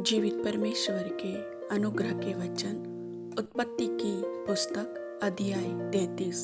जीवित परमेश्वर के अनुग्रह के वचन उत्पत्ति की पुस्तक अध्याय 33।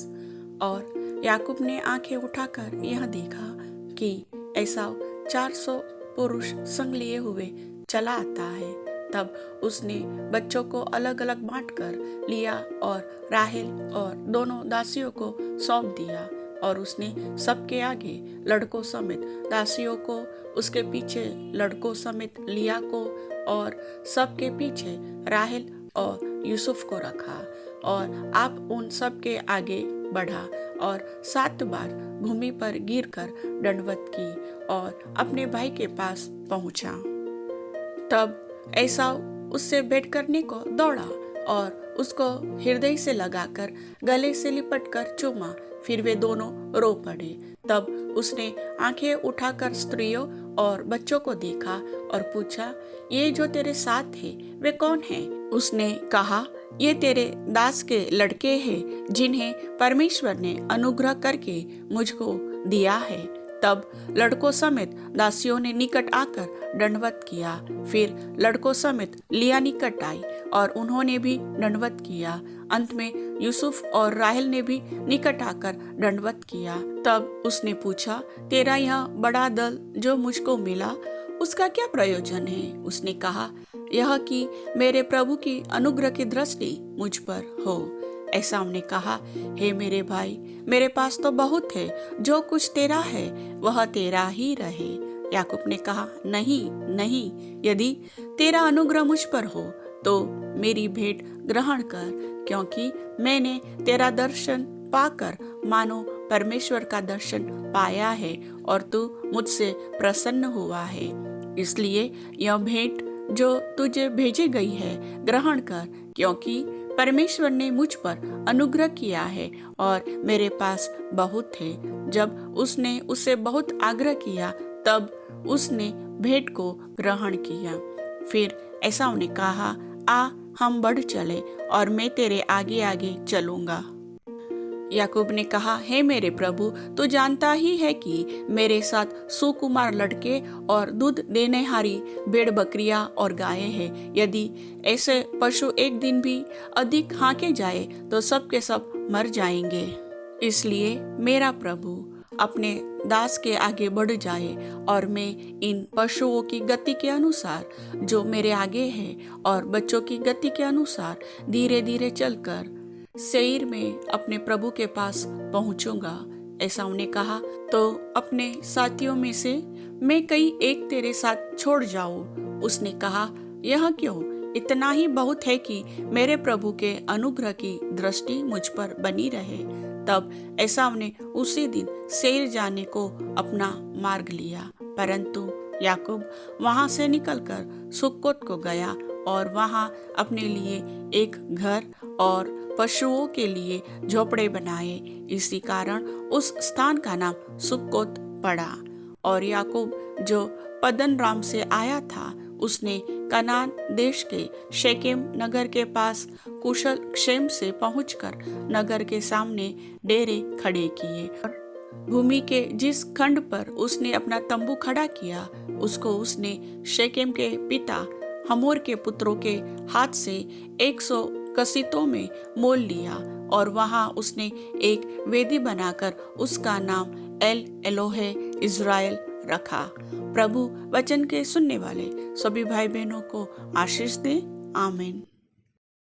और याकूब ने आंखें उठाकर यह देखा कि एसाव 400 पुरुष संग लिए हुए चला आता है। तब उसने बच्चों को अलग अलग बांटकर लिया और राहेल और दोनों दासियों को सौंप दिया। और उसने सबके आगे लड़कों समेत दासियों को, उसके पीछे लड़कों समेत लिया को और सबके पीछे राहेल और यूसुफ को रखा। और आप उन सब के आगे बढ़ा और 7 बार भूमि पर गिरकर दंडवत की और अपने भाई के पास पहुंचा। तब एसाव उससे भेंट करने को दौड़ा और उसको हृदय से लगाकर गले से लिपटकर चूमा। फिर वे दोनों रो पड़े। तब उसने आंखें उठाकर स्त्रियों और बच्चों को देखा और पूछा, ये जो तेरे साथ है वे कौन हैं? उसने कहा, ये तेरे दास के लड़के हैं जिन्हें परमेश्वर ने अनुग्रह करके मुझको दिया है। तब लड़कों समेत दासियों ने निकट आकर दंडवत किया। फिर लड़कों समेत लिया निकट आई और उन्होंने भी दंडवत किया। अंत में यूसुफ और राहेल ने भी निकट आकर दंडवत किया। तब उसने पूछा, तेरा यह बड़ा दल जो मुझको मिला उसका क्या प्रयोजन है? उसने कहा, यह कि मेरे प्रभु की अनुग्रह की दृष्टि मुझ पर हो। एसाव ने कहा, हे मेरे भाई, मेरे पास तो बहुत है, जो कुछ तेरा है वह तेरा ही रहे। याकूब ने कहा, नहीं नहीं, यदि तेरा अनुग्रह मुझ पर हो तो मेरी भेंट ग्रहण कर, क्योंकि मैंने तेरा दर्शन पाकर मानो परमेश्वर का दर्शन पाया है और तू मुझसे प्रसन्न हुआ है। इसलिए यह भेंट जो तुझे भेजी गई है ग्रहण कर, क्योंकि परमेश्वर ने मुझ पर अनुग्रह किया है और मेरे पास बहुत है। जब उसने उससे बहुत आग्रह किया तब उसने भेंट को ग्रहण किया। फिर एसाव ने कहा, आ हम बढ़ चले और मैं तेरे आगे आगे चलूंगा। याकूब ने कहा, हे मेरे प्रभु, तू जानता ही है कि मेरे साथ सुकुमार लड़के और दूध देने हारी भेड़ बकरियां और गायें हैं। यदि ऐसे पशु एक दिन भी अधिक हाँके जाए तो सब के सब मर जाएंगे। इसलिए मेरा प्रभु अपने दास के आगे बढ़ जाए और मैं इन पशुओं की गति के अनुसार जो मेरे आगे है और बच्चों की गति के अनुसार धीरे धीरे चलकर सेईर में अपने प्रभु के पास पहुंचूंगा। एसाव ने कहा, तो अपने साथियों में से मैं कई एक तेरे साथ छोड़ जाऊं। उसने कहा, यह क्यों? इतना ही बहुत है कि मेरे प्रभु के अनुग्रह की दृष्टि मुझ पर बनी रहे। तब एसाव ने उसी दिन सेईर जाने को अपना मार्ग लिया। परंतु याकूब वहां से निकलकर सुक्कोत को गया और वहां अपने लिए एक घर और पशुओं के लिए झोपड़े बनाए। इसी कारण उस स्थान का नाम सुक्कोत पड़ा। और याकूब जो पद्दन राम से आया था, उसने कनान देश के शेकेम नगर के पास कुशल क्षेम से पहुंचकर नगर के सामने डेरे खड़े किए। भूमि के जिस खंड पर उसने अपना तंबू खड़ा किया, उसको उसने शेकेम के पिता हमोर के पुत्रों के हाथ से 100 कसीतों में मोल लिया। और वहां उसने एक वेदी बनाकर उसका नाम एल एलोहे इज़राइल रखा। प्रभु वचन के सुनने वाले सभी भाई बहनों को आशीष दे। आमीन।